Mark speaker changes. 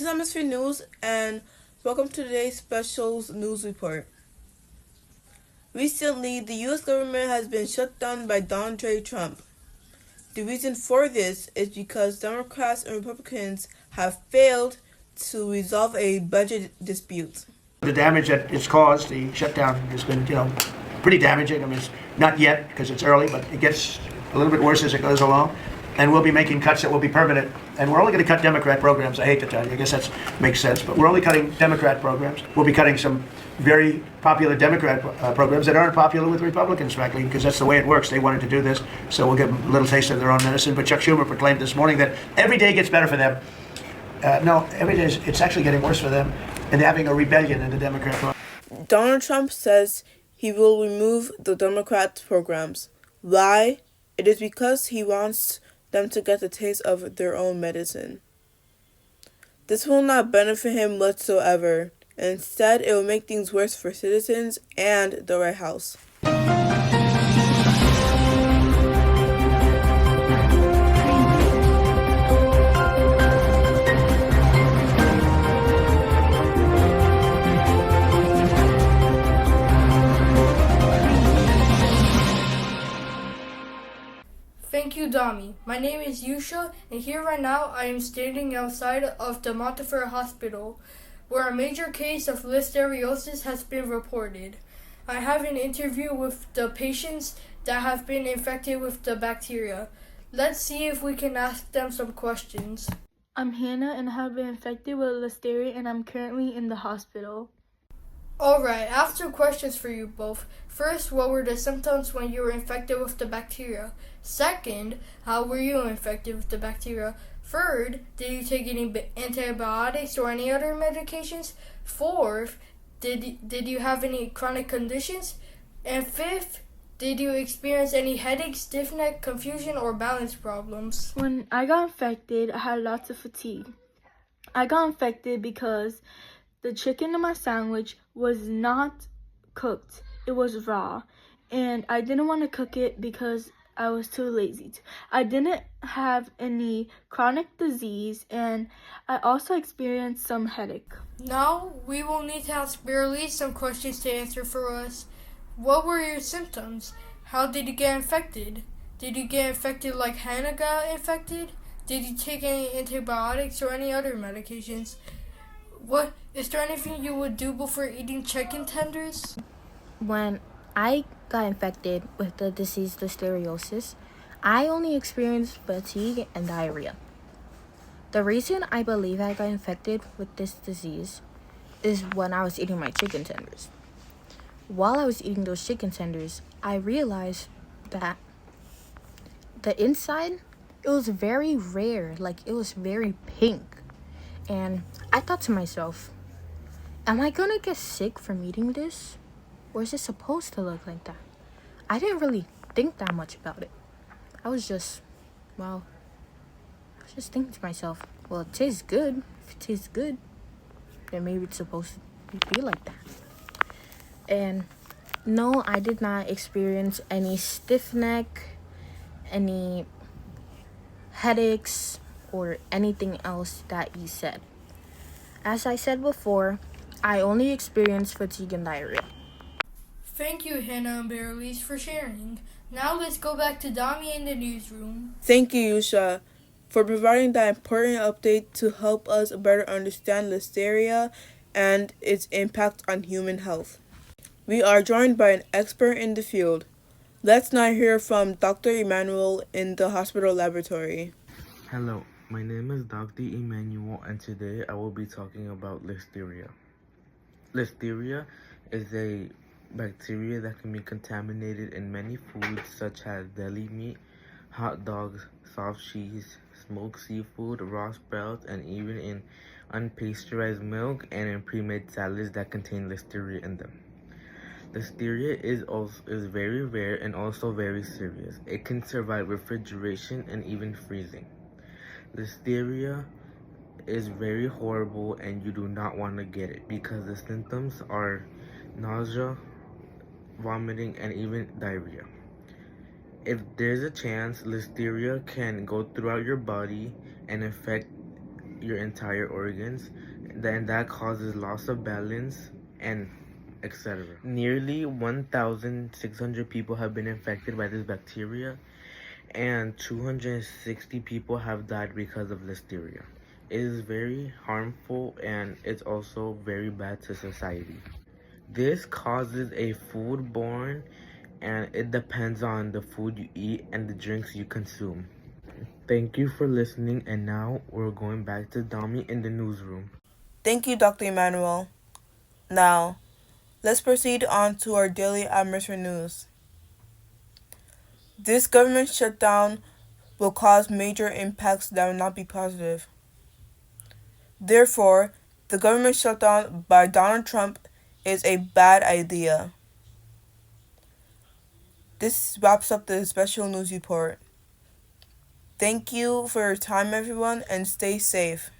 Speaker 1: is Atmosphere News, and welcome to today's special news report. Recently, the U.S. government has been shut down by Donald J. Trump. The reason for this is because Democrats and Republicans have failed to resolve a budget dispute.
Speaker 2: The damage that it's caused, the shutdown has been, pretty damaging. I mean, it's not yet because it's early, but it gets a little bit worse as it goes along. And we'll be making cuts that will be permanent. And we're only going to cut Democrat programs. I hate to tell you. I guess that makes sense. But we're only cutting Democrat programs. We'll be cutting some very popular Democrat programs that aren't popular with Republicans, frankly, because that's the way it works. They wanted to do this, so we'll give them a little taste of their own medicine. But Chuck Schumer proclaimed this morning that every day gets better for them. No, every day it's actually getting worse for them, and they're having a rebellion in the Democrat Party.
Speaker 1: Donald Trump says he will remove the Democrat programs. Why? It is because he wants them to get the taste of their own medicine. This will not benefit him whatsoever. Instead, it will make things worse for citizens and the White House.
Speaker 3: Thank you, Dami. My name is Yusha, and here right now I am standing outside of the Montefiore Hospital, where a major case of listeriosis has been reported. I have an interview with the patients that have been infected with the bacteria. Let's see if we can ask them some questions.
Speaker 4: I'm Hannah and have been infected with listeria, and I'm currently in the hospital.
Speaker 3: Alright, I have 2 questions for you both. First, what were the symptoms when you were infected with the bacteria? Second, how were you infected with the bacteria? Third, did you take any antibiotics or any other medications? Fourth, did you have any chronic conditions? And fifth, did you experience any headache, stiff neck, confusion, or balance problems?
Speaker 4: When I got infected, I had lots of fatigue. I got infected because the chicken in my sandwich was not cooked. It was raw. And I didn't want to cook it because I was too lazy. I didn't have any chronic disease, and I also experienced some headache.
Speaker 3: Now, we will need to ask Barely some questions to answer for us. What were your symptoms? How did you get infected? Did you get infected like Hannah got infected? Did you take any antibiotics or any other medications? What is there anything you would do before eating chicken tenders?
Speaker 5: When I got infected with the disease listeriosis, I only experienced fatigue and diarrhea. The reason I believe I got infected with this disease is when I was eating my chicken tenders. While I was eating those chicken tenders, I realized that the inside, it was very rare, like it was very pink. And I thought to myself, am I gonna get sick from eating this? Or is it supposed to look like that? I didn't really think that much about it. I was just thinking to myself, well, it tastes good. If it tastes good, then maybe it's supposed to be like that. And no, I did not experience any stiff neck, any headaches, or anything else that you said. As I said before, I only experienced fatigue and diarrhea.
Speaker 3: Thank you, Hannah and Barely, for sharing. Now let's go back to Dami in the newsroom.
Speaker 1: Thank you, Yusha, for providing that important update to help us better understand listeria and its impact on human health. We are joined by an expert in the field. Let's now hear from Dr. Emmanuel in the hospital laboratory.
Speaker 6: Hello, my name is Dr. Emmanuel, and today I will be talking about listeria. Listeria is a bacteria that can be contaminated in many foods such as deli meat, hot dogs, soft cheese, smoked seafood, raw sprouts, and even in unpasteurized milk and in pre-made salads that contain listeria in them. Listeria is very rare and also very serious. It can survive refrigeration and even freezing. Listeria is very horrible and you do not want to get it because the symptoms are nausea, vomiting, and even diarrhea. If there's a chance, listeria can go throughout your body and infect your entire organs, then that causes loss of balance and etc. Nearly 1,600 people have been infected by this bacteria, and 260 people have died because of listeria. It is very harmful and it's also very bad to society. This causes a foodborne, and it depends on the food you eat and the drinks you consume. Thank you for listening, and now we're going back to Dami in the newsroom.
Speaker 1: Thank you, Dr. Emmanuel. Now, let's proceed on to our daily atmosphere news. This government shutdown will cause major impacts that will not be positive. Therefore, the government shutdown by Donald Trump is a bad idea. This wraps up the special news report. Thank you for your time, everyone, and stay safe.